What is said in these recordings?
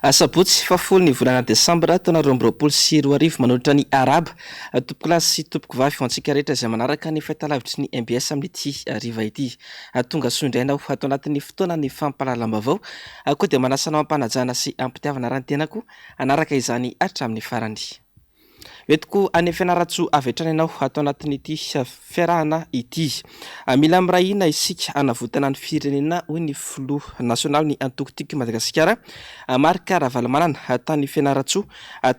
Sabotsy fafolo ny volana Desambra taona 2024 manolotra ny Araba tompoko lahy sy tompoko vavy ho antsika rehetra izay manaraka ny fahitalavitry ny MBS amin'ity riva ity. Tonga sondraina ho atao anatin'ny fotoana ny fampahalalam-baovao koa dia manasana ampanajana sy ampitiavana rahan-tenako anaraka izany hatramin'ny farany. Entiko any Fianaratsoa avy hatrany ianao atao anatin'ity fiarahana ity. Mila mirahina isika hanavotana ny firenena hoy ny filoha nasionaly ny antoko-tiky Madagasikara Marc Ravalomanana tany Fianaratsoa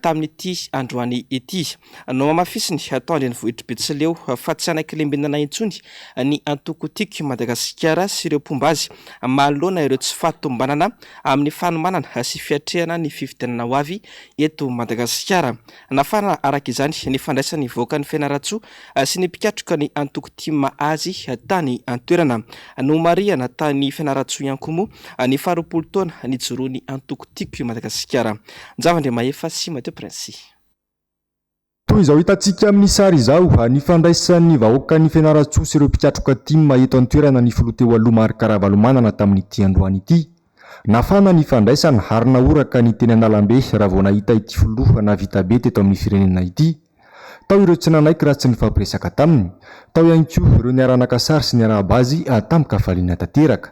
tamin'ity androany ity. No mamafisiny atao andrenivohitra Betsileo fa tsy anankilembinana intsony ny antoko-tiky Madagasikara sy ireo pombazy manoloana ireo tsy fahatombanana amin'ny fanomanana sy fiatrehana ny fifidianana ho avy eto Madagasikara. Nafana araka izany ny fandraisan'ny voaka ny Fianaratsoa sy ny mpikatroka ny antoko-tia Mahazy tany antoerana no mariana tany Fianaratsoa ihany koa moa ny faharoapolo taona nijoroany antoko-tiako Madagasikara. Njavandre Mahefa sy Mateo Prince. Toy izao hitantsika amin'ny sary izao ny fandraisan'ny vahoaka ny Fianaratsoa sy ireo mpikatroka tia eto antoerana ny filoha teo aloha Marc Ravalomanana tamin'ity androany ity. Nafana ny fandraisana ary naoraka ny teny Analambe raha vao nahita ity filoha na vita be teto amin'ny firenena ity. Tao ireo tsy nanaiky raha tsy nifampiresaka taminy. Tao ihany koa ireo niaranaka sary sy niaraha-bazy tamin'ny kafaliana tanteraka.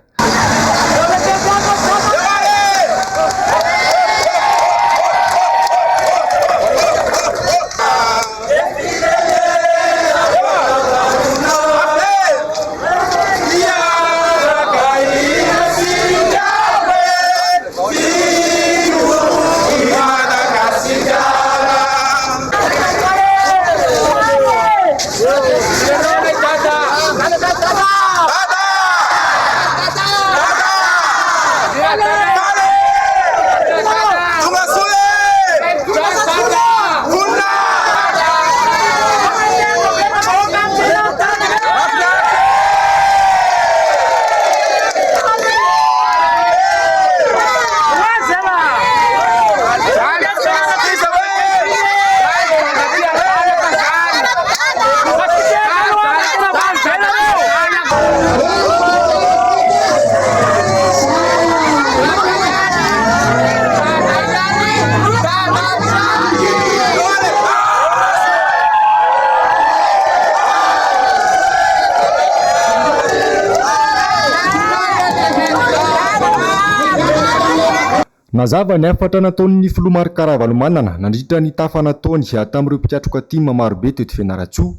Mazava ny afatra nataon'ny filoha Marc Ravalomanana nandritra ny tafa nataony tamin'ireo mpikatroka tia marobe teto Fianaratsoa.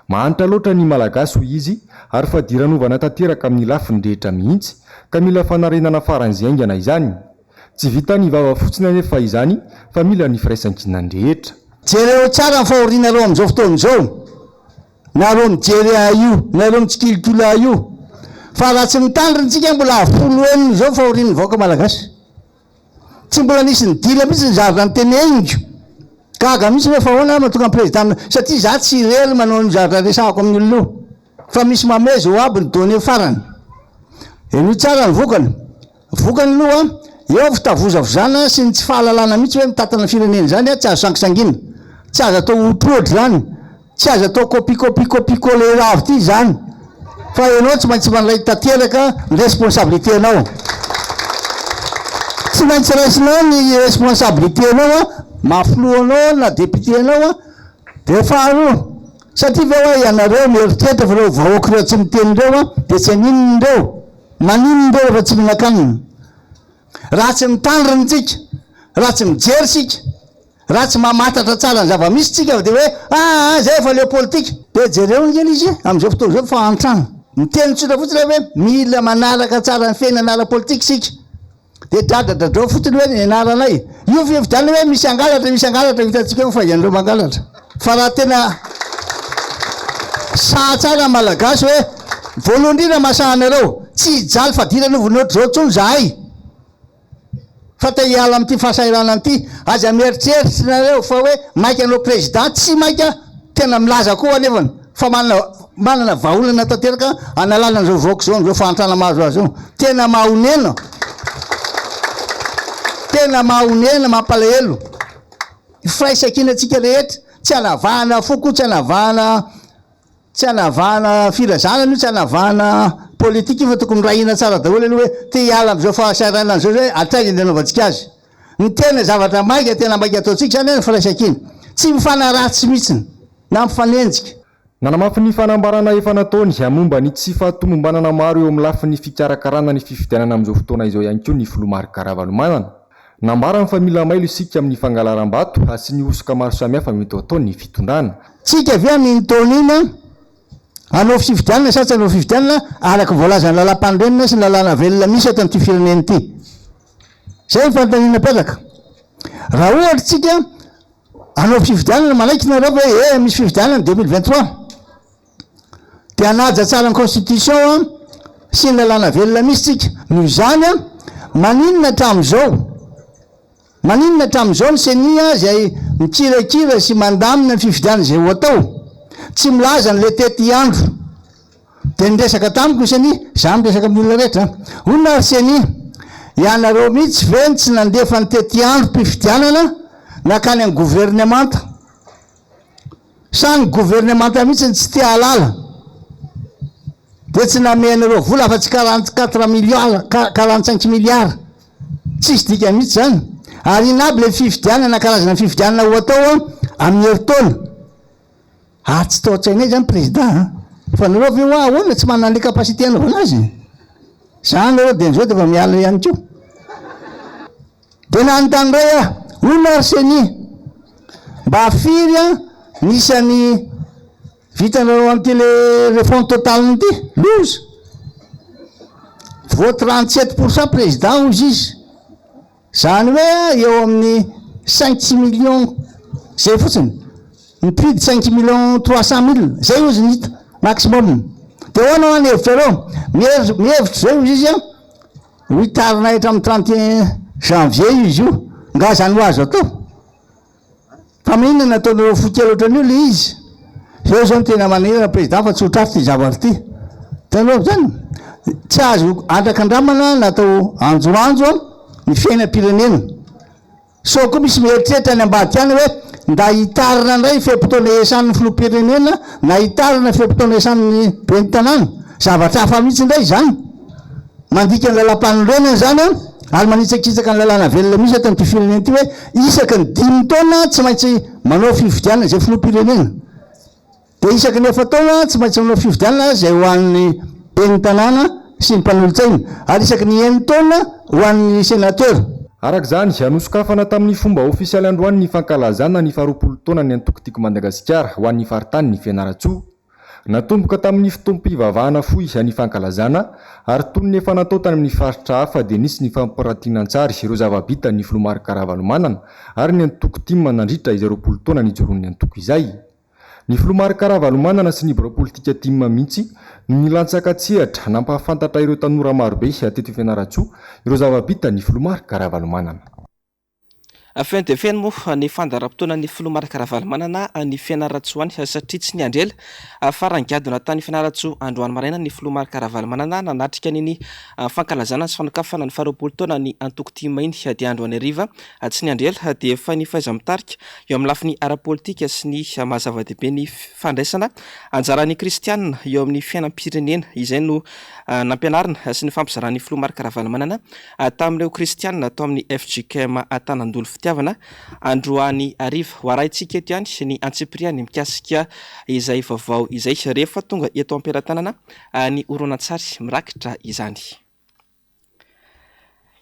Mahantra loatra ny malagasy hoy izy ary fa diranovana tanteraka amin'ny lafiny rehetra mihitsy ka mila fanarenana faran'izay aingana izany. Tsy vita ny vava fotsiny anefa izany fa mila ny firaisan-kinany rehetra. Jereo tsara ny fahorianareo amin'izao fotoana izao. Nareo mijery io, nareo mitsikilikila io. Fa raha tsy mitandrintsika mbola folo enina izao fahorian'ny vahoaka malagasy. Tsy mbola nisy ny dila mihitsy ny zarina ny teny eniko. Gaga mihitsy rehefa ahoana mahatonga ny président satria za tsy rely manao ny zarina resahako amin'ny olona io. Fa misy mamezy ho aby ny donné farany. Eny tsara ny vokany. Vokany aloha eo fitavozavozana sy ny tsy fahalalana mihitsy hoe mitatana firenena zany tsy azo sangisangina. Tsy azo atao otrotry zany. Tsy azo atao copie-coller avy ity zany. Fa ianao tsy maintsy manray tanteraka ny responsabilité anao. Tsy maintsy raisinao ny responsabilité anao mafilohanao na député anao dia faharoa. Satria ve hoe ianareo mieritreritra fa reo vahoaka ireo tsy miteny reo dia tsy haninony reo. Maninony reo rehefa tsy mihinan-kanina. Raha tsy mitandrina tsika, raha tsy mijery sika, raha tsy mamatatra tsara ny zava-misy tsika dia hoe zay efa leo politika. Dia jereo ngely izy amin'izao fotoana izao fa antrano. Miteny tsotra fotsiny hoe mila manaraka tsara ny fiainana ara-politika sika. Dia dradadradrao fotony hoe ny anaranay. Io fifidianana hoe misy angalatra hitantsika hoe fahian'ireo mangalatra. Fa raha tena saha tsara malagasy hoe voalohany indrindra mahasahanareo tsy hijaly fa dira novon'ohatra zao tsony zahay. Fa te hiala amin'ity fahasairana amin'ity aza mieritreritra nareo fa hoe maika anao président tsy maika tena milaza koa anefany fa manana vahaolana tanteraka analala an'izao vahoaka zao n'izao fahantrana mahazo azy io. Tena mahonena. Tena mahonena mampalahelo. Firaisan-kinatsika rehetra tsy hanavahana foko, tsy hanavahana firazana io, tsy hanavahana politika fa tokony rahina tsara daholo aloha hoe te hiala amin'izao fahasairana an'izao hoe atrainy ny anaovantsika azy. ny tena zavatra maika tena maika ataontsika zany ny firaisakiny tsy mifanaratsy mihitsiny na mifanenjika. Nanamafy ny fanambarana efa nataony momba ny tsy fahatomombanana maro eo amin'ny lafin'ny fikarakarana ny fifidianana amin'izao fotoana izao ihany koa ny Filomary Karavalomanana. Nambarany fa mila mailo isika amin'ny fangalaram-bato sy ny osoka maro samihafa mety atao ny fitondrana. Tsika avy amin'ny taona iny anao fifidianana sa tsy anao fifidianana araka voalazany lalam-pandrenina sy ny lalàna velona misy eto amin'ity firenena ity. Zay ny fanontaniana petraka. Raha ohatra tsika anao fifidianana manaiky nareo hoe misy fifidianana 2023 dia hanaja tsara ny constitution sy ny lalàna velona misy tsika. Noho izany maninona hatramin'izao ny senia zay mikirakira sy mandamina ny fifidianana zay ho atao. Tsy milaza n'le tety andro dia niresaka tamiko ny senia, za miresaka amin'olona rehetra olona ary senia ianareo mihitsy veny tsy nandefa ny tety andro mpifidianana nakany amin'ny gouvernemanta sa ny gouvernemanta mihitsy tsy tia halala dia tsy namenareo vola fa tsy 44 milliard 45 milliard tsisy dika mihitsy zany. Ary inaby le fifidianana karazana fifidianana ho atao amin'ny heritaona tsy tao-tsainay zany président fa nareo ve hoa ahoana tsy manana le capacité anaovana azy zany nareo dia nizao dia fa miala ihany koa. Dia nanontany ray olona arsenia mba afiry nisany vitanareo amin'ity le fond total n'ity loza vo 37% président ozy izy zany hoe eo amin'ny 5 millions zay fotsiny mipidy 5 millions 300 000 zay ozy nita maximum. Dia hoanao any hevitrareo mihevitra zay ozy izy ho itarina hatra amin'ny 31 janvier izy io nga zany ho azo atao fa mihinana nataonareo fokely ohatrany io le izy zao zao ny tena manahirana président fa tsy ho trafy ty zavatra ty tanao zany tsy azo andrakandramana natao anjoanjo ny fiainam-pirenena. So koa misy mieritreritra any ambadiky any hoe nda hitarina indray fe-potoana esan'ny filoham-pirenena na hitarina fe-potoana esan'ny ben'ny tanàna zavatra hafa mihitsy indray zany mandika ny lalam-panondrenana zany ary manitsakitsaka ny lalàna velona misy eto amin'ity firenena ity hoe isaky ny 5 taona tsy maintsy manao fifidianana zay filoham-pirenena dia isaky ny 9 taona tsy maintsy manao fifidianana zay ho an'ny ben'ny tanàna sy ny mpanolontsaina ary isaky ny 9 taona ho an'ny sénateur. Arak'izany anosokafana tamin'ny fomba ofisialy androany ny fankalazana ny 20 taona ny antokotiko Madagasikara ho an'ny faritany ny Fianaratsoa. Natomboka tamin'ny fitompivavahana fohy ny fankalazana ary toy ny efa natao tany amin'ny faritra hafa dia nisy ny fampirantinan-tsary ireo zava-bita ny Filomary Karavalomanana ary ny antoko-timma nandritra izay 20 taona ny joron'ny antoko izay. Ny Filomary Karavalomanana sy ny politika timma mihitsy ny lantsakatsehatra nampahafantatra ireo tanora marobe teto Fianaratsoa ireo zava-bita ny Filomary Karavalomanana. Feno dia feno moa ny fandaharam-potoana ny Filomary Karavalomanana ny Fianaratsoa any satria tsy ny andrela farangadona tany Fianaratsoa androany maraina ny Filomary Karavalomanana nanatrika ny fankalazana sy fanokafana ny 20 taona ny antoko-timma iny dia androany hariva tsy ny andrela dia efa ny fahaiza-mitarika eo amin'ny lafin'ny ara-politika sy ny mahazava-dehibe ny fandraisana anjaran'ny kristianina eo amin'ny fiainam-pirenena izay no nampianarina sy ny fampizarany Filomary Karavalomanana tamin'ireo kristianina atao amin'ny FJKM Antanandolo fitiavana androany hariva ho arahintsika eto ihany ny antsipiriany mikasika izay vaovao izay rehefa tonga eto am-pelantanana ny horonan-tsary mirakitra izany.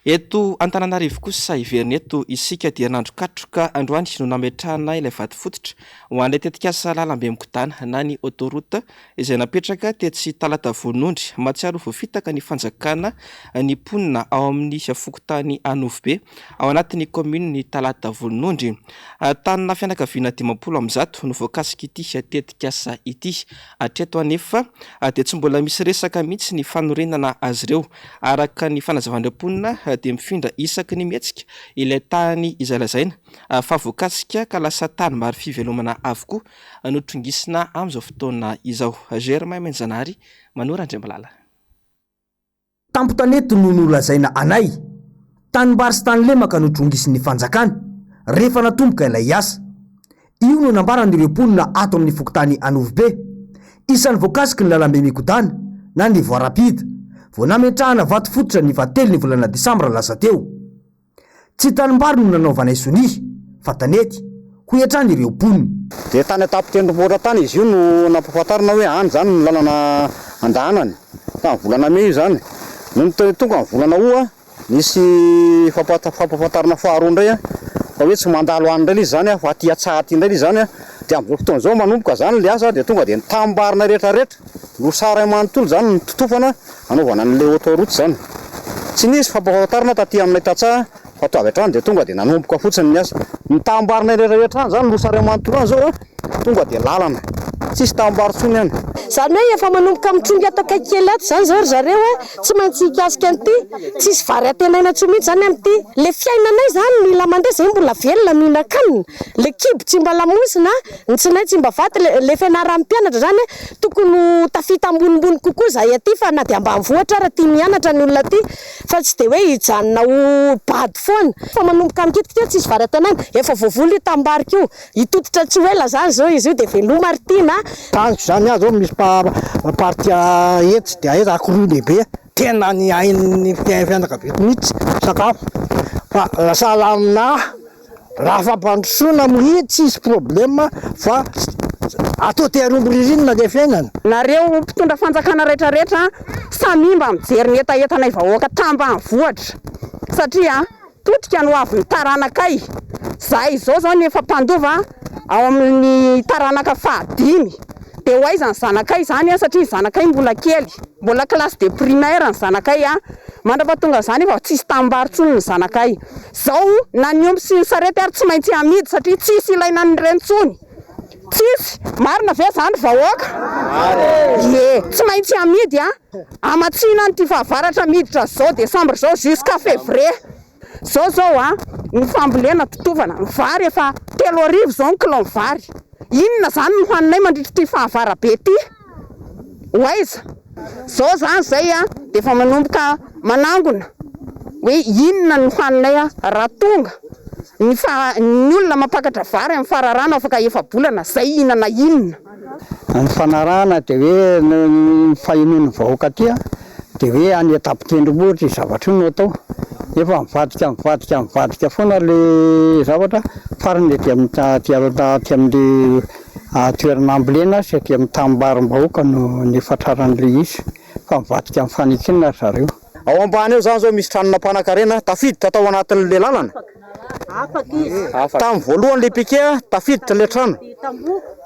Eto Antananarivo kosa iverina eto isika dia nandrokatroka androany no nametrahana ilay vato fototra ho an'ilay tetikasa lalambe mikodana na ny autoroute izay napetraka tetsy talata vonondry matsiaro voafitaka ny fanjakana ny ponina ao amin'ny fokotany Anovobe ao anatin'ny commune ny talata vonondry. Tanina fianakaviana 50 no voakasika ity tetikasa ity hatreto anefa dia tsy mbola misy resaka mihitsy ny fanorenana azy ireo araka ny fanazavan'ireo ponina dia mifindra isaky ny mihetsika ilay tany izay lazaina fa voakasika ka lasa tany maro fivelomana avokoa notrongisina amin'izao fotoana izao. Germain Menjanary manora Andriambalala. Tampotaneto no nolazaina anay tanimbary sy tany lemaka notrongisin'ny fanjakany rehefa natomboka ilay asa io no nambaran'ireo ponina ato amin'ny fokotany Anovobe isan'ny voakasiky ny lalambe mikodana na ny voarapida vao nametrahana vato fototra ny 7 ny volana Desambra lasa teo. tsy tanimbary no nanaovanay soni fa tanety ho hiatrany ireo mponina. De tany atapitendromboatra tany izy io no nampahafantarina hoe any zany ny lalana andahanany tamin'ny volana May io zany. No tonga amin'ny volana Août nisy fampahafantarana faharoa indray fa hoe tsy mandalo any indray izy zany fa aty Antsahaty indray izy zany de amin'izao fotoana zao manomboka zany le asa de tonga de nitambarina rehetrarehetra no sara manontolo zany ny totofana anaovana an'le autoroute zany. Tsy nisy fampahafantarana taty aminay Tatsaha fa to avy hatrany de tonga de nanomboka fotsiny ny asa. Nitambarina rehetrarehetra any zany no sara manontolo any zao tonga de lalana tsisy tambaro tsony any. Zany hoe efa manomboka mitrongy ato akaikely ato zany zao ry zareo tsy maintsy hikasika an'ity tsisy vary antenaina tsy mihitsy zany amin'ity. Le fiainanay zany mila mandeha zay mbola velona mihinan-kanina. Le kibo tsy mba lamosina ny tsinay tsy mba vaty le fianaran'ny mpianatra zany tokony tafita ambonimbony kokoa zahay aty fa na de ambanivohitra ara tia mianatra ny olona aty fa tsy de hoe hijanona ho bady foana. Fa manomboka mikitika tsisy vary antenaina efa voavoly io tambarika io hitotitra tsy ela zany zao izy io de veloma artina. Taniko zany azo misy partia etsy de aiza akoroa lehibe tena ny ain'ny fianakaviako mihitsy sakafo fa lasa lamina raha fampandrosoana mohitsy tsisy problema fa atao tearombo ririnina le fiainana. Nareo mpitondra fanjakana rehetrarehetra samimba mijery ny etaentanay vahoaka tambanivohitra satria totrika no avy ny taranakay. Zahay izao zao ny efa mpandova ao amin'ny taranaka 5 de ho aiza ny zanakay zany satria zanakay mbola kely mbola classe de primaire ny zanakay mandrapatonga zany efa tsisy tambarotsony ny zanakay. Zao na ny omby sy ny sarety ary tsy maintsy amidy satria tsisy ilaina ny rentsony tsisy marina ve zany vahoaka tsy maintsy amidy amatsina ny ty fahavaratra miditra zao décembre zao jusqu'à février zao ny fambolena totovana ny vary efa 3 zao ny kilao vary. Inona zany ny hoaninay mandritra ty fahavara be ty hoaiza zao zany zay de efa manomboka manangona hoe inona ny hoaninay raha tonga ny olona mampakatra vary amin'ny fararano afaka efa bolana zay inana inona. Ny fanarahana de hoe ny fahinon'ny vahoaka ty de hoe any atapitendrombohitra zavatra io no atao efa mivadika foana le zavatra farany de amin'ny toerana ambolena sy aty amin'ny tambarim-bahoaka no ny fatraran'le izy fa mivadika amin'ny fanekenana zareo. Ao ambany eo zany zao misy tranona mpanankarena tafiditra tao anatin'le lalana. Tamin'ny voalohany le piquet tafiditra le trano.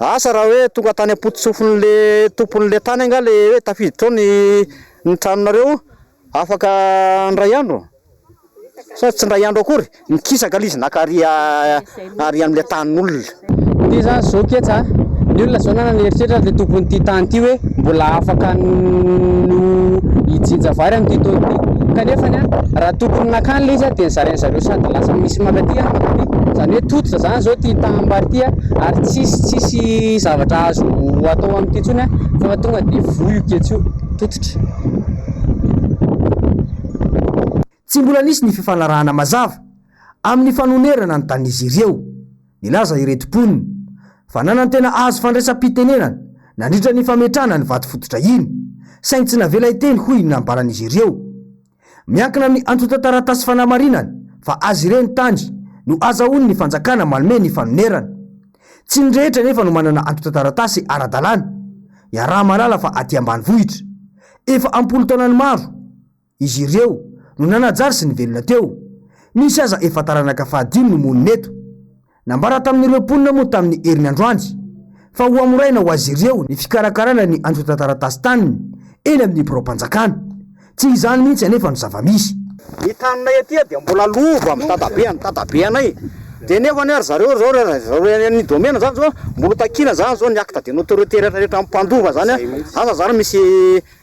Asa raha hoe tonga tany ampotsofon'le tompon'le tany anga le hoe tafiditra ny tranonareo afaka ndray andro. Sa tsy ndray andro akory mikisaka izy nakary ary amin'le tanin'olona. Ty zany zao ketsa ny olona zao nanana eritreritra le tompony ty tany ty hoe mbola afaka no hijinja vary amin'ity taona ty kanefa raha tompony nakany le izy de nyzarainy zareo sady lasa misy makaty zany hoe tototra zany zao ty tambary ty ary tsisy zavatra azo atao amin'ity tsony fa tonga de voy io ketsa io tototra. Tsy mbola nisy ny fifanarahana mazava amin'ny fanonerana ny tanin'izy ireo nilaza iretim-poniny fa nanany tena azo fandraisam-pitenenana nandritra ny fametrana ny vaty fototra iny saingy tsy navela iteny hoy nambaran'izy ireo. Miankina amin'ny antota-taratasy fanamarinana fa azy ireny tandry no azahoany ny fanjakana malome ny fanonerana. Tsy ny rehetra nefa no manana antota-taratasy ara-dalàna iaraha malala fa aty ambanivohitra efa ampolo taonany maro izy ireo no nanajary sy ny velona teo. Misy aza efa taranaka 5 no monina eto nambara tamin'ireo mponina moa tamin'ny heriny androandry fa ho amoraina ho azy ireo ny fikarakarana ny antota-taratasy taniny eny amin'ny biro-panjakana. Tsy izany mihitsy anefa no zava-misy. Ny taninay aty de mbola lova amin'ny tatabeanay de nefa ny ary zareo ny domena zany zao mbola takina zany zao ny acte de notoriété rehetra mpandova zany asa zany misy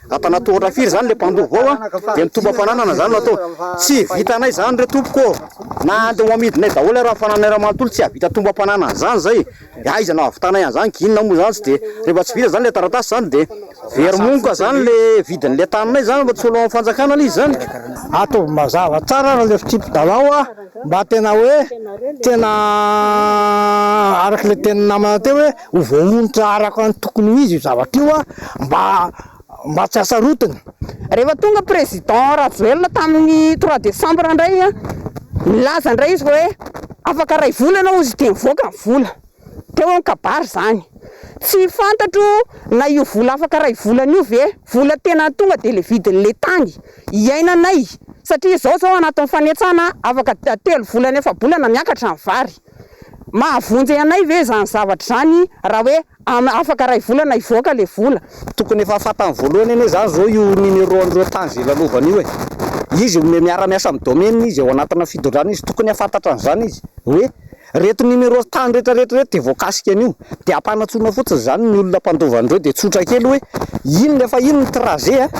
atanatohatra firy zany le mpandova ao de mitomba fananana zany atao tsy vitanay zany re tompoko na ande ho amidinay daholo raha fananay raha manontolo tsy avita tomba fananana zany zay aiza na avitanay an'izany kinona moa zany tsy de rehefa tsy vita zany le taratasy zany de veromonka zany le vidin'le taninay zany mba tsy olo amin'ny fanjakana le izy zany. Atao mazava tsara raha le fitsipy-dalao mba tena hoe tena araka le tena namana teo hoe ho voamonitra araka ny tokony ho izy io zavatra io mba tsy asarotiny. Rehefa tonga président Rajoelina tamin'ny 3 décembre indray milaza indray izy hoe afaka ray vola ianao izy dia mivoaka ny vola teo amin'ny kabary zany. Tsy fantatro na io vola afaka ray volana io ve vola tena tonga dia le vidin'le tany iainanay, satria zao anatin'ny fanetsana afaka 3 volana efa-bolana miakatra ny vary. Mahavonjy anay ve zany zavatra zany raha hoe afaka ray volana ivoaka le vola. Tokony efa fatany voalohany eny zany zao io numéro an'ireo tany zay lalovany io izy miara-miasa amin'ny domaine izy ao anatina fitondrana izy tokony afantatra an'izany izy hoe reto numéro tany rehetrarehetra dia voakasika an'io dia ampanatsoina fotsiny zany ny olona mpandovan'ireo dia tsotra kely hoe ino lefa ino ny trajet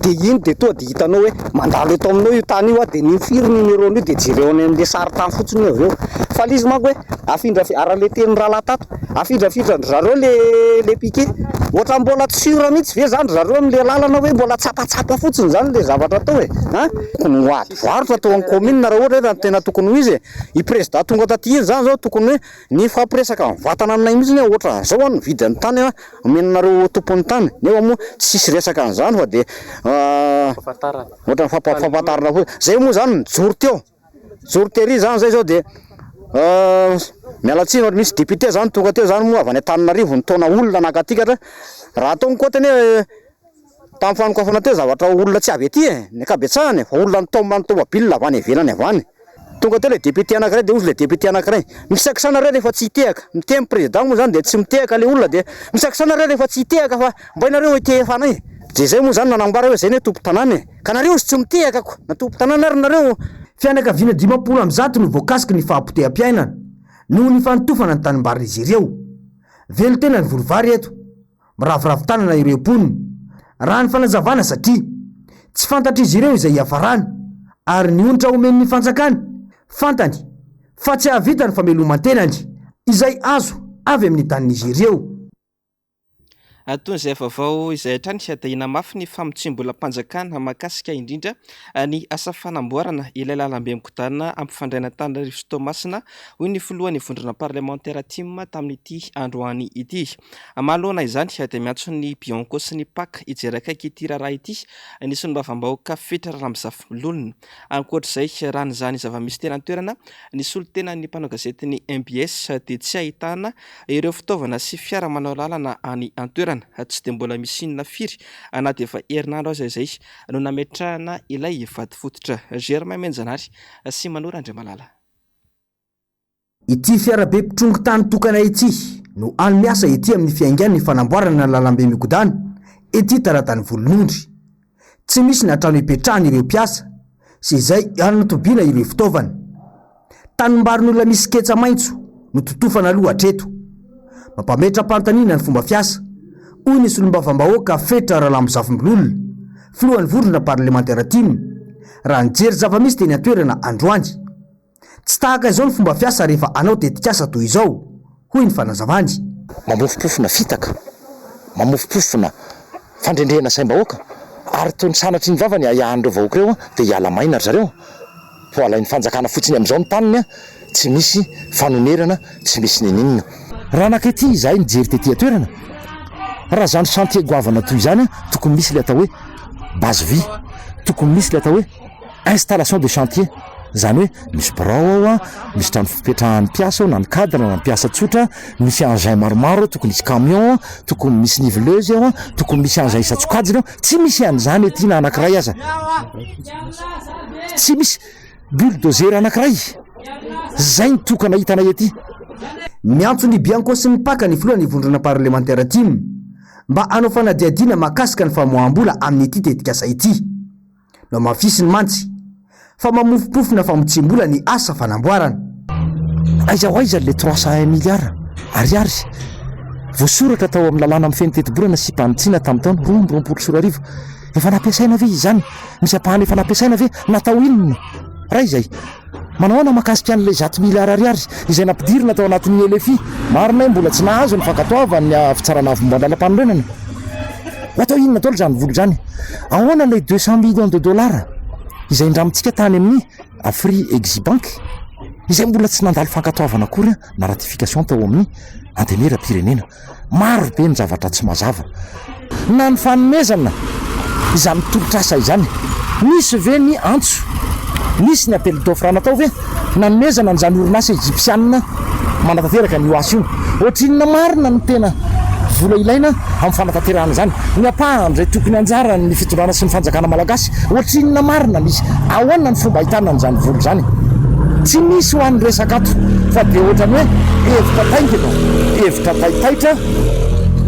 dia ino dia toa dia hitanao hoe mandalo eto aminao io tany io dia nifiry numéro an'io dia jereo any amin'le sary tany fotsiny avy eo. Fa l'izy manko hoe afindra ara-le teny rahalahy tato afindrafindra zareo le piqué ohatra mbola tsura mihitsy ve zany zareo amin'le lalana hoe mbola tsapatsapa fotsiny zany le zavatra atao hoe tokony hoadovarotra atao amin'ny commune raha ohatra hoe tena tokony ho izy i président tonga taty izy zany zao tokony hoe ny fampiresaka mivatana aminay mihitsy hoe ohatra zao ny vidin'ny tany omenareo tompon'ny tany nefa moa tsisy resaka an'izany fa dia ohatra fampatarana fotsiny zay moa zany mijoro teo jortery zany zay zao dia mialatsiny misy député zany tonga teo zany moa avy any Antananarivo nitaona olona nakatikatra raha ataony koa teny hoe tamin'ny fanokafana teo zavatra olona tsy avy aty ny akabetsahany fa olona nitaomany tomobile avy any ivelany avy any tonga teo le député anankiray dia ozy le député anankiray misakisana reo rehefa tsy hitehaka mitemy président moa zany dia tsy mitehaka le olona dia misakisana reo rehefa tsy hitehaka fa mba inareo hitehefa anay dia zay moa zany nanambara hoe zay ny tompo tanàny ka nareo izy tsy mitehakako na tompo tanàna ary nareo. Fianakaviana 50% no voakasiky ny fahapoteam-piainana noho ny fanotofana ny tanimbarin'izy ireo. Velo tena ny volovary eto, miraviravin-tanana ireo mponina raha ny fanazavana satria tsy fantatra izy ireo izay hiafarany ary ny onitra omen'ny fanjakany fantany fa tsy hahavita ny fameloman-tenany izay azo avy amin'ny tanin'izy ireo. Toy izay vaovao izay hatrany sy adahina mafy ny famotsim-bola mpanjakana mahakasika indrindra ny asa fanamboarana ilay lalambe mikodana ampifandraina Antananarivo sy Toamasina hoy ny filohan'ny vondrona parlementaire TIM tamin'ity androany ity. Manoloana izany dia miantso ny Bianco sy ny PAC hijery akaiky ity raharaha ity nisy ny mbavambahoaka fitra Ramzafolona. Ankoatr'izay raha n'izany zava-misy tena toerana ny solon-tena ny mpanao gazety ny MBS dia tsy ahitana ireo fitaovana sy fiara manao lalana any an-toerana. Tsy dia mbola misy inona firy anaty efa herinandro aza izay no nametrahana ilay vady fototra. Germain Menjanary sy Manora Andriamalala. Ity fiarabe mpitrongy tany tokana ity no any miasa ety amin'ny fiaingan'ny fanamboarana lalambe mikodana ety taratany volonondry. Tsy misy ny hatrano hipetrahany ireo mpiasa sy izay anatobiana ireo fitaovana. Tanimbarin'olona misy ketsa maitso no totofana aloha hatreto. Mampametra pantaniana ny fomba fiasa hoy ny solom-bavambahoaka fetra Ramzafolona filohan'ny vondrona parlementaire TIM raha nijery zava-misy teny an-toerana androany. Tsy tahaka izao ny fomba fiasa rehefa anao tetikasa toy izao hoy ny fanazavany. Mamofopofona fitaka, mamofopofona fandrendrehana saim-bahoaka ary toy ny sanatry ny vavany iahan'ireo vahoaka ireo dia hiala maina zareo fa alain'ny fanjakana fotsiny amin'izao ny taniny tsy misy fanonerana tsy misy ninina. Raha anakety izahay nijery tetỳ toerana raha zany chantier goavana toy izany tokony misy le atao hoe base vie, tokony misy le atao hoe installation de chantier, zany hoe misy birao ao misy trano fipetrahan'ny mpiasa na ny cadre na ny mpiasa tsotra, misy engin maromaro, tokony misy camion, tokony misy niveleuse ao, tokony misy engin isatsokajiny, tsy misy an'izany ety na anankiray aza, tsy misy bulldozer anankiray. Zay ny tokana hitana ety. Miantso ny Bianco sy ny PAC ny filohan'ny vondrona parlementaire TIM mba hanao fanadiadiana mahakasika ny famoaham-bola amin'ity tetikasa ity. No mafisy ny mantsy fa mamofopofona famotsim-bola ny asa fanamboarana. Aiza ho aiza le 300 milliards ariary voasoratra tao amin'ny lalàna amin'ny feno teti-borana sy mpanitsiana tamin'ny taona 2024 efa nampiasaina ve izany? Misy apahana efa nampiasaina ve? Natao inona? Raha izay manahoana mahakasika an'ilay 100 milliards ariary izay nampidirina tao anatin'ny LFI marina mbola tsy nahazo ny fankatoavany ny fitsarana avim-bandalam-panorenana. Atao inona tao izany volo izany? Ahoana ilay 200 millions de dollars izay indramitsika tany amin'ny Afri Eximbank izay mbola tsy nandalo fankatoavana akory na ratification tao amin'ny antenera-pirenena. Maro be ny zavatra tsy mazava na ny fanomezana izany tolotrasa izany. Misy ve ny antso nisy ny apely d'offre natao hoe nanomezana n'izany orinasa egyptianina manatanteraka ny oasy io ohatrinona marina ny tena vola ilaina amin'ny fanatanterahana zany ny apahandray tokony anjara ny fitondrana sy ny fanjakana malagasy ohatrinona marina misy ahoana ny fomba ahitana n'izany vola zany tsy misy ho an'ny resaka ato fa de ohatrany hoe hevitra taingina hevitra taitaitra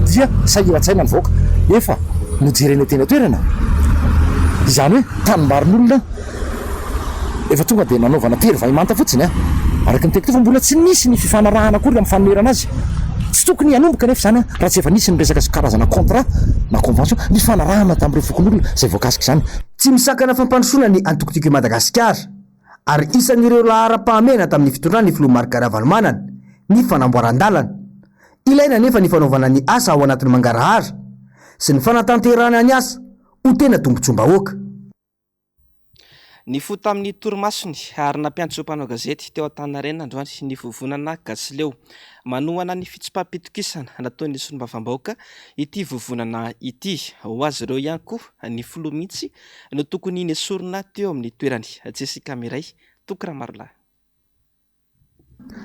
dia sahiran-tsaina ny voaka efa nojereny teny toerana izany hoe tanimbarin'olona efa tonga dia nanaovana tery vaimanta fotsiny araka ny tekito fa mbola tsy nisy ny fifanarahana akory amin'ny fanomerana azy tsy tokony hanomboka nefa zany raha tsy efa nisy ny resaka karazana contrat na convention ny fanarahana tamin'ireo fokon'olona zay voakasika izany tsy misakana fampandrosoana ny antokotiko i Madagasikara ary isan'ireo lahara-pahamena tamin'ny fitondrana ny filoha Marc Ravalomanana ny fanamboaran-dalana ilaina nefa ny fanaovana ny asa ao anatin'ny mangarahara sy ny fanatanterahana ny asa ho tena tombontsom-bahoaka. Ny fo tamin'ny torimasony ary nampiantso mpanao gazety teo Antaninarenina androany ny vovonana Gasileo manohana ny fitsipapitokisana nataon'ny solombavam-bahoaka ity vovonana ity ho azy ireo ihany koa ny filoha mihitsy no tokony nesorina teo amin'ny toerany. Jessica Miray, Tokaramarolahy.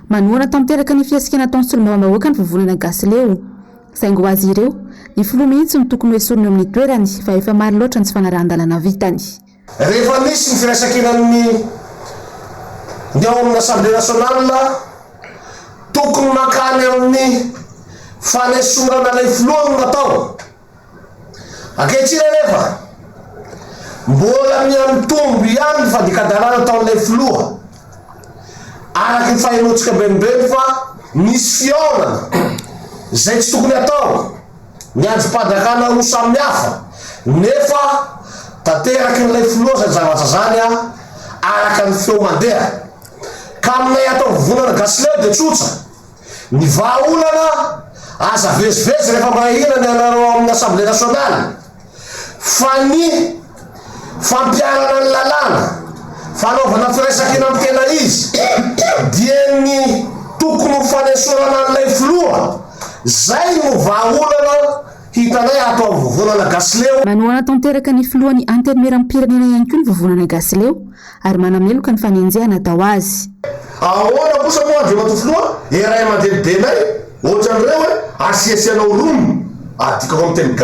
Manohana tamteraka ny fiasikana ataon'ny solombavam-bahoaka ny vovonana Gasileo saingo azy ireo ny filoha mihitsy no tokony nesorina amin'ny toerany fa efa maro loatra ny tsy fanarahan-dalana vitany. Rehefa misy ny firaisakinan'ny ny ao amin'ny Assemblée nationale tokony makany amin'ny fanesorana ilay filoha no natao. Ankehitriny anefa mbola miamitombo ihany ny fandikadalana ataon'ilay filoha araky ny fahenoantsika benibeny fa misy fiaonana zay tsy tokony atao ny anjom-padakana roa samihafa nefa tateraky n'ilay filoha zay zavatra zany araka ny feo mandeha ka aminay atao vovonana Gasileo de tsotra ny vahaolana aza vezivezy rehefa mahina ny anareo amin'ny Assemblée nationale fa ny fampiarana ny lalàna fanaovana firaisakina amin'ny tena izy dia ny tokony ho fanesorana n'ilay filoha zay no vahaolana hitanay atao vovonana Gasileo. Manohana tanteraka ny filohan'ny antenimera ampirenena ihany koa ny vovonana Gasileo ary manameloka ny fanenjehana atao azy. Ahoana kosa moa andreo mato filoha eray aman-denibenay ohatran'ireo hoe asisianao romo adikako amin'ny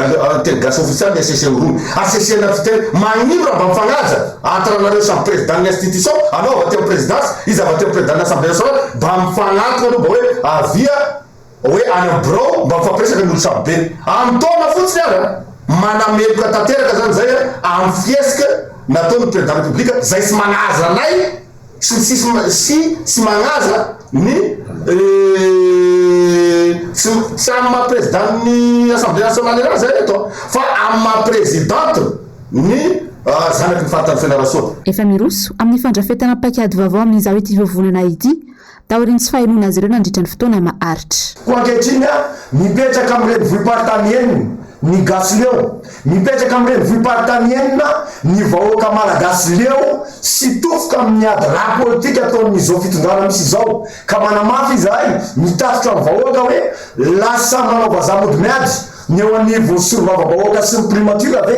teny gasy ofisialy asisianao romo asisiana fiteny magnino raha mba mifagnaja ataranareo samy président ny institution anao avy teo présidence izy avy teo président n'Assemblée nationale mba mifagnatona aloha mba hoe avia hoe any amin'ny bureau mba mifampiresaka ny olo samy beny amin'ny taona fotsiny ary manameloka tanteraka zany zay amin'ny fiesika nataon'ny président république zay sy magnaza anay sy magnaza ny tsy amin'ny maha président ny Assemblée nationale raha zay atao fa amin'ny maha présidente ny zanaky ny fahatan'ny fédération. Efa miroso amin'ny fandrafetana paikady vaovao amin'izao ity vovonana ity taoriny tsy fahenoana azy ireo nandritra ny fotoana maharitra. Koa ankehitriny mipetraka amin'ireny vohim-paritany ny Gasileo mipetraka amin'ireny vohim-paritany ny vahoaka malagasy leo sy tofoka amin'ny ady raha politika ataon'izao fitondrana misy izao ka manamafy izahay mitafitra amin'ny vahoaka hoe lasa manao vazaha-mody miady ny eo anivon'ny solombava-bahoaka sy ny primature ave.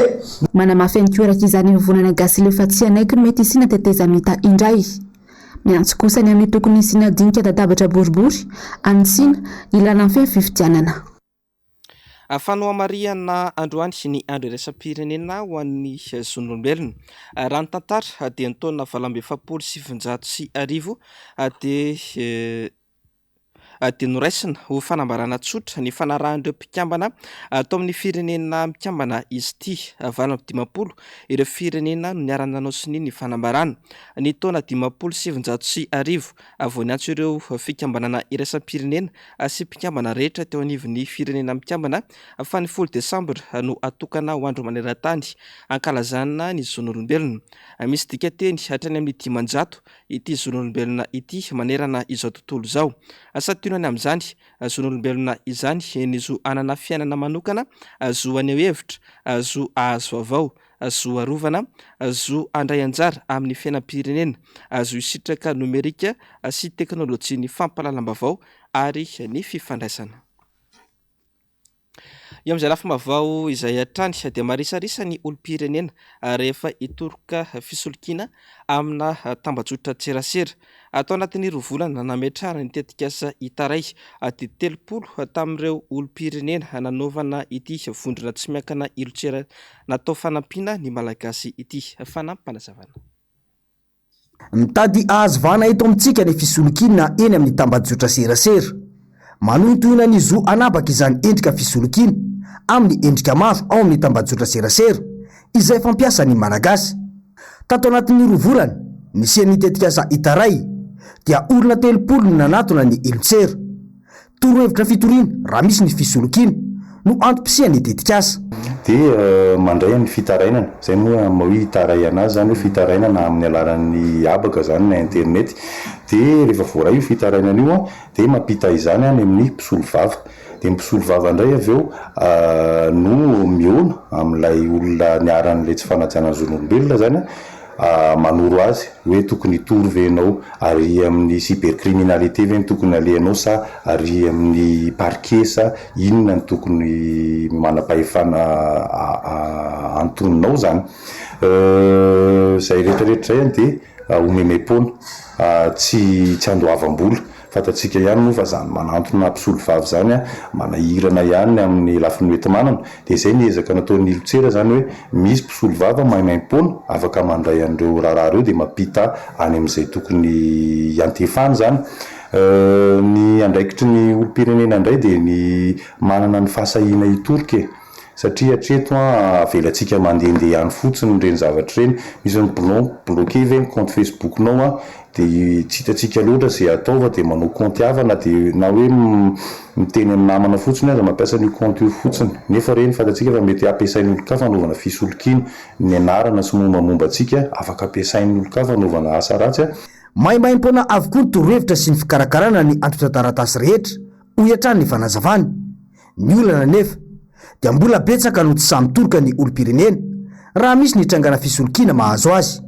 Manamafy ihany koa araka izany vovonana Gasileo fa tsy anaiky no mety isina teteza mita indray. Miantso kosa ny amin'ny tokony isina dinika dadabatra boribory anitsina ilana ny fifidianana. Fanoamariana androany sy ny andro irasam-pirenena ho an'ny zon'olombelona raha ny tantara dia ny taona 2790 dia noraisina ho fanambarana tsotra ny fanarahan'ireo mpikambana atao amin'ny firenena mikambana izy ity 20 ireo firenena no niara-nanao sy ny fanambarana ny taona 2790 vao niantso ireo fikambanana iraisam-pirenena sy mpikambana rehetra teo anivon'ny firenena mikambana fa ny 10 Desambra no atokana ho andro maneran-tany ankalazana ny zon'olombelona. Misy dika teny hatrany amin'ny 500 ity zon'olombelona ity manerana izao tontolo izao. Sationany amin'izany zon'olombelona izany nizo anana fiainana manokana zo aneho hevitra zo ahazo avao zo arovana zo andray anjara amin'ny fiainam-pirenena zo isitraka nomerika sy teknôlôjia ny fampahalalam-bavao ary ny fifandraisana. io amin'izay lafim-baovao izay hatrany dia marisarisa ny olom-pirenena rehefa hitoroka fisolokiana amina tambajotra tserasera. Atao anatin'ny 2 volana nametrahana ny tetikasa Itaray dia 30 tamin'ireo olom-pirenena nanaovana ity vondrona tsy miankana ilotsera natao fanampiana ny malagasy ity. Fanampanazavana. Mitady ahazovana eto amintsika ny fisolokiana eny amin'ny tambajotra serasera. Manohitohina ny zo anabaka izany endrika fisolokiana amin'ny endrika maro ao amin'ny tambajotra serasera izay fampiasa ny malagasy. Tato anatin'ny 2 volana nisian'ny tetikasa Itaray dia olona 30 no nanatona ny ilotsera. Torohevitra fitoriana raha misy ny fisolokiana no antom-pisian'ny tetikasa. Dia mandray ny fitarainana, izay moa hoe itaray anazy zany hoe fitarainana amin'ny alalan'ny abaka zany na internet. Dia rehefa voaray io fitarainana io dia mampita izany any amin'ny mpisolo vava. Dia mpisolo vava indray avy eo no miona amin'ilay olona niaran'ilay tsy fanajanana zon'olombelona zany manoro azy hoe tokony toro venao ary amin'ny cybercriminalité ve tokony alehanao sa ary amin'ny parquet sa inona ny tokony manam-pahefana antononao zany. Zay rehetrarehetra zay dia omemepona tsy andoavam-bola. Fatatsika ihany moa fa zany manantona mpisolo vavy zany manahirana ihany amin'ny lafiny mety manana. Dia izay niezaka nataon'ny ilotsera zany hoe misy mpisolo vava maimaimpona afaka mandray an'ireo raharaha ireo dia mampita any amin'izay tokony antefany zany. Ny andraikitry ny olom-pirenena indray dia ny manana ny fahasahiana hitoroka satria hatreto avelantsika mandehandeha ihany fotsiny ireny zavatra ireny. Misy ny bloqué ve ny compte Facebook-nao dia tsy hitantsika loatra izay ataova dia manao compte hafa na dia na hoe miteny amin'ny namana fotsiny aza mampiasa ny compte io fotsiny. Nefa ireny fantatsika fa mety ampiasain'ny olon-kafa anaovana fisolokiana, ny anarana sy mombamomba antsika afaka ampiasain'ny olon-kafa anaovana asa ratsy. Maimaim-pona avokoa ny torohevitra sy ny fikarakarana ny antotan-taratasy rehetra ho iatrany ny fanazavany. Ny olana nefa dia mbola betsaka no tsy samy toroka ny olom-pirenena raha misy ny trangana fisolokiana mahazo azy.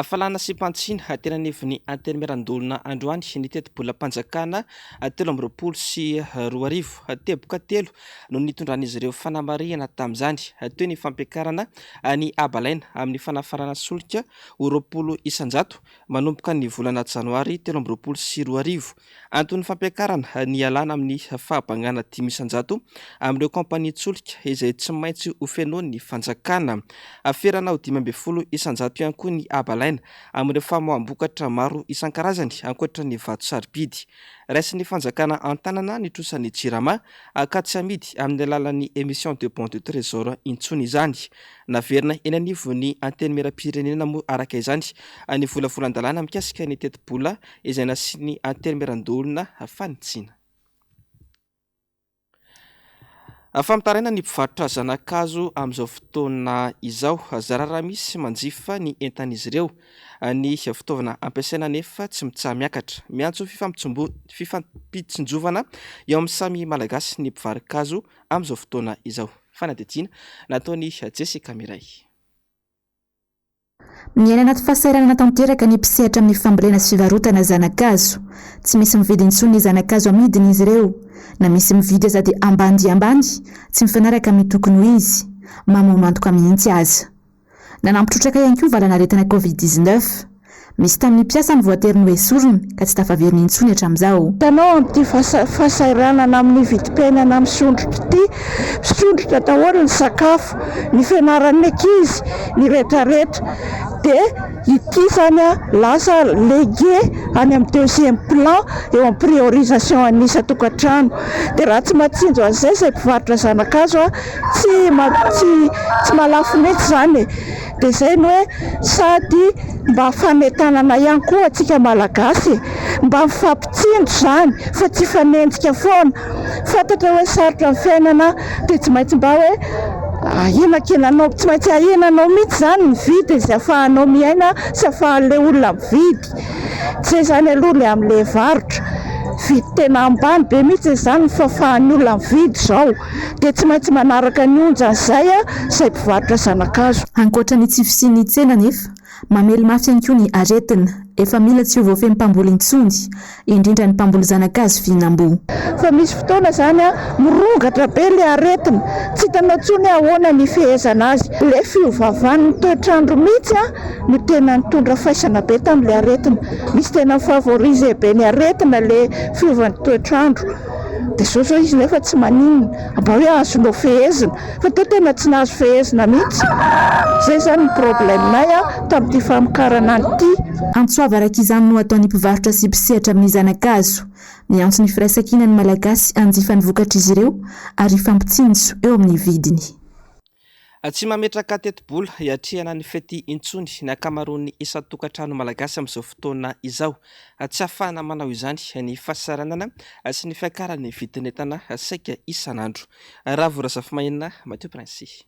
Falana sy mpantsina tena neviny antermeran-dolona androany ny teti-bola mpanjakana 20 sy 2 teboka 3 no nitondran'izy ireo fanamarihana tamin'izany teo ny fampiakarana ny abalaina amin'ny fanafarana solika 20 isanjato manomboka ny volana janoary 20 sy 2 anton'ny fampiakarana ny alana amin'ny fahabangana 5 isanjato amin'ireo kompania solika izay tsy maintsy ofenoan'ny fanjakana aferana ho 12 isanjato ihany koa ny abalaina amin'ireo famoam-bokatra maro isan-karazany ankoatra ny vato sarobidy. Raisin'ny fanjakana an-tanana nitrosan'ny jirama ka tsy amidy amin'ny alalan'ny émission de bon de trésor intsony izany. Naverina eny anivon'ny antenimera-pirenena moa araka izany ny volavolan-dalàna mikasika ny teti-bola izay nasiany antenimera-dolona fanitsiana. Famitaraina ny mpivarotra zanakazo amin'izao fotoana izao zarara misy manjifa ny entan'izy ireo ny fitaovana ampiasaina nefa tsy mitsaha miakatra miantso fifampitsinjovana eo amin'ny samy malagasy ny mpivarokazo amin'izao fotoana izao. Fanadidina nataony Jessica Miray. Miaina anaty fahasairana tanteraka ny mpisehatra amin'ny fambolena sy fivarotana zanakazo. Tsy misy mividy intsony ny zanakazo amidiny izy ireo, na misy mividy aza dia ambany tsy mifanaraka amin'ny tokony ho izy, mamomantoka mihitsy aza. Nanampitrotraka ihany koa valanaretina Covid-19. Misy tamin'ny mpiasa ny voateriny hoe sorony ka tsy tafaveriny intsony hatramin'izao. Tanao amin'ity fahasahiranana amin'ny vidim-piainana amin'ny sondrotra daholo ny sakafo, ny fianaran'ny ankizy, ny rehetrarehetra. Dia ity zany lasa légué any amin'ny deuxième plan eo amin'ny priorisation an'isa tokantrano. Dia raha tsy matsinjo an'izay izay mpivarotra zanakazo tsy malafo mihitsy zany. Dia izay no hoe sady mba fanetanana ihany koa antsika malagasy, mba mifampitsindro zany fa tsy fanenjika foana. Fantatra hoe sarotra ny fiainana dia tsy maintsy mba hoe ahinan-kenanao, tsy maintsy ahinanao mihitsy zany mividy izay ahafahanao miaina sy ahafahan'ilay olona mividy. Tsy zany aloha ilay amin'ilay varotra vidy tena ambany be mihitsy izany ny fahafahan'ny olona mividy izao. Dia tsy maintsy manaraka ny onjan'izay izay mpivarotra zanakazo. Ankoatra ny tsy fisian'ny tsena nefa mamely mafy ihany koa ny aretina efa mila tsy ho voafehy mpamboly intsony indrindra ny mpamboly zanak'azy fihinam-bo. Fa misy fotoana zany mirongatra be le aretina, tsy hitanao tsony ahoana ny fehezana azy. Le fiovavan'ny toetrandro mihitsy no tena nitondra faisana be tamin'le aretina. Misy tena favorize be ny aretina le fiovan'ny toetrandro. Dia zao izy nefa tsy maninona, aba hoe azonao fehezina, fa tena tsy nahazo fehezina mihitsy. Zay zany ny problemnay tamin'ity famokarana an'ity. Antsoava arak'izany no ataon'ny mpivarotra sy mpisehatra amin'ny zanak'azo. Miantso ny firaisankina ny malagasy hanjifa ny vokatra izy ireo ary fampitsinjo eo amin'ny vidiny. Tsy mametraka teti-bola hiatrehana ny fety intsony ny akamaroan'ny isan-tokantrano malagasy amin'izao fotoana izao. Tsy ahafahana manao izany ny fahasaranana sy ny fiakaran'ny vidin'entana saika isan'andro. Ravorazafy-mahinina Mathieu Prince.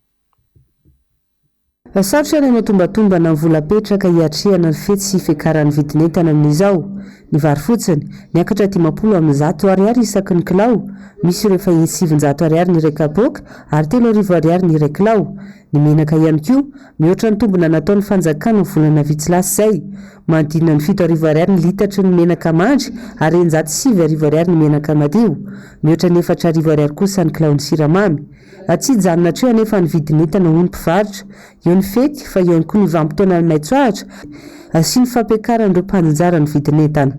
Sarotra ny tombatomba na volapetraka hiatrehana ny fety sy fiakaran'ny vidin'entana amin'izao. Ny vary fotsiny niakatra 50 amin'ny 100 ariary isaky ny kilao, misy ireo efa 700 ariary ny iray kapoaka ary 300 ariary ny iray kilao. Ny menaka ihany koa mihoatra ny tombona nataon'ny fanjakana ny volana vitsilasa izay, manodidina ny 700 ariary ny litatry ny menaka mandry ary 907 ariary ny menaka madio, mihoatra ny 400 ariary kosa ny kilao ny siramamy. Tsy janona hatreo anefa ny vidin'entana hoy ny mpivarotra, eo ny fety fa eo ihany koa ny vanim-potoana ny maitsoahitra sy ny fampiakaran'ireo mpanjanjara ny vidin'entana.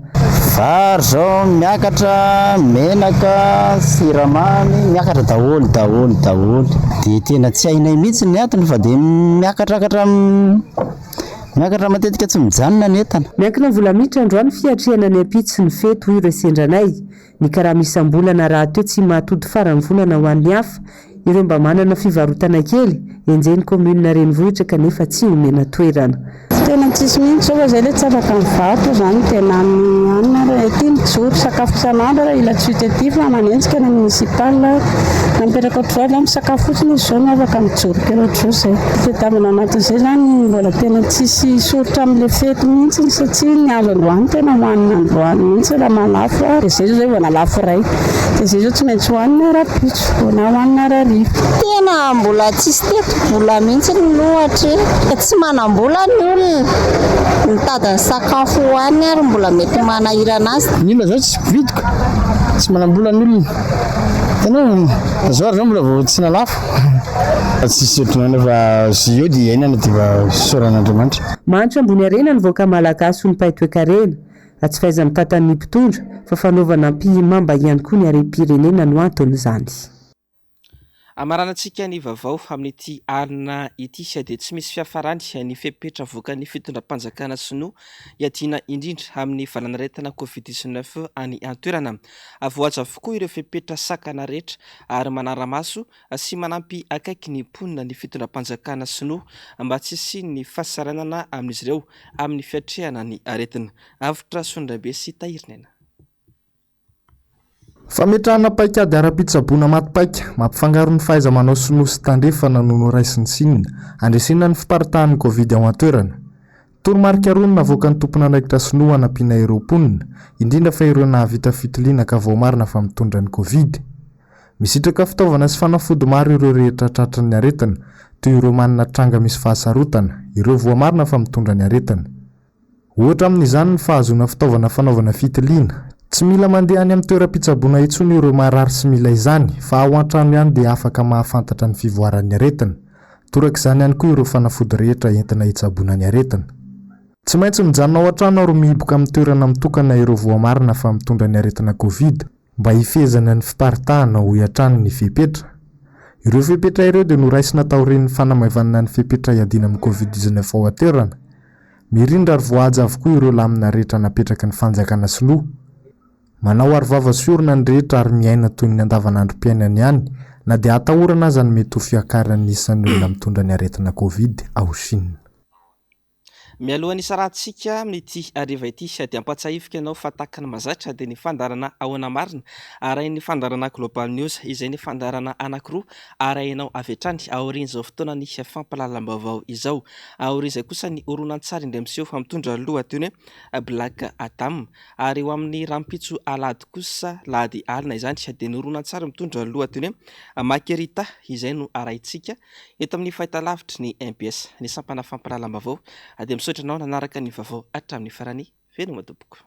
Vary zao miakatra, menaka, siramamy miakatra daholo. Dia tena tsy hainay mihitsy ny antony fa dia miakatrakatra matetika tsy mijanona ny entana. Miankina vola miditra androany fiatrehana ny ampitsy ny fety hoy ireo sendranay. Ny karaha misam-bolana raha teo tsy mahatody farany volana ho an'ny hafa, ireo mba manana fivarotana kely enjeny komunina renivohitra kanefa tsy omena toerana. Tena tsisy mihitsy zao izay ilay tsy afaka mivarotra zany tena anina ety mijoro sakafo isan'andro ila tsute ety fa manenjika ny municipal na mipetraka otrany misakafo fotsiny izy zao no afaka mijoro kely otr'izao izay. Tedavina anatin'izay zany mbola tena tsisy soritra amin'ilay fety mihitsy satria ny azo androany tena hohanina androany mihitsy raha malafo dia izay zao vao nalafo ray dia izay zao tsy maintsy hohanina ara-pitso na hohanina ara-rivo. Tena mbola tsisy teti-bola mihitsy loatra, tsy manam-bola ny olona mitady sakafo hohaniny ary mbola mety manahirana azy. Ny olona zao tsy vidiky, tsy manam-bola ny olona. Tanao zao zao mbola vao tsy nalafo. Tsisy otrona nefa io dia iainana dia soran'Andriamanitra. Manitra ambony arena ny voaka malagasy ho ny paitoekarena. Tsy faiza mitantan'ny mpitondra fa fanaovana ampihimamba ihany koa ny harem-pirenena no anton'izany. Amaranantsika ny vaovao amin'ity alina ity dia tsy misy fiafarany ny fepetra voaka ny fitondram-panjakana sinoa hiadiana indrindra amin'ny valanaretana COVID-19 any antoerana. Voaja avokoa ireo fepetra sakana rehetra ary manara-maso sy manampy akaiky ny mponina ny fitondram-panjakana sinoa mba tsy hisiany ny fahasaranana amin'izy ireo amin'ny fiatrehana ny aretina. Avotra Sondrabe sy Tahirinena. Fametrahana paikady ara-pitsaboana matipaika mampifangaro ny fahaiza manao sinoa sy tandrefana nono ray sy ny sinina andresena ny fiparitahan'ny Covid ao an-toerana. Toromarika roa navoaka ny tompona anaikitra sinoa hanampiana ireo mponina, indrindra fa ireo nahavita fitiliana ka vao marina fa mitondra ny Covid. Misitraka fitaovana sy fanafody maro ireo rehetra tratran'ny aretina, toy ireo manana tranga misy fahasarotana, ireo voa marina fa mitondra ny aretina. Ohatra amin'izany ny fahazona fitaovana fanaovana fitiliana. Tsy mila mandeha any amin'ny toeram-pitsaboana intsony ireo marary sy mila izany, fa ao an-trano ihany dia afaka mahafantatra ny fivoaran'ny aretina. Torak'izany ihany koa ireo fanafody rehetra entina hitsaboana ny aretina. Tsy maintsy mijanona ao an-trano ary mihiboka amin'ny toerana mitokana ireo voa marina fa mitondra ny aretina Covid mba hifezana ny fiparitahana ho hiatrany ny fepetra. Ireo fepetra ireo dia noraisina tao ren'ny fanamaivana ny fepetra hiadiana amin'ny Covid-19 ao an-toerana. Mirindra ary voahaja avokoa ireo lamina rehetra napetraky ny fanjakana sinoa. Manao arivava sy orona ny rehetra ary miaina toy ny andavanandrom-piainany ihany, na dia atahorana aza ny mety ho fiakaran'ny isan'ny olona mitondra ny aretina Covid ao Chine. Mialohan'ny sarahantsika amin'ity ariva ity dia ampatsahifika ianao fa takany mazatra dia ny fandarana ahoana marina arahin'ny fandarana Global News izay ny fandarana anankiroa arahinao avy hatrany aorian'izao fotoana ny fampalalam-baovao izao. Aorian'izay kosa ny horonan-tsary indray miseho fa mitondra lohateny Black Adam ary eo amin'ny rampitso alady kosa lady alina izany dia ny horonan-tsary mitondra lohateny Makerita izay no arahintsika eto amin'ny fahitalavitra ny MBS. Ny sampana fampalalam-baovao dia misaotra anao nanaraka ny vaovao hatramin'ny farany velogna tompoko.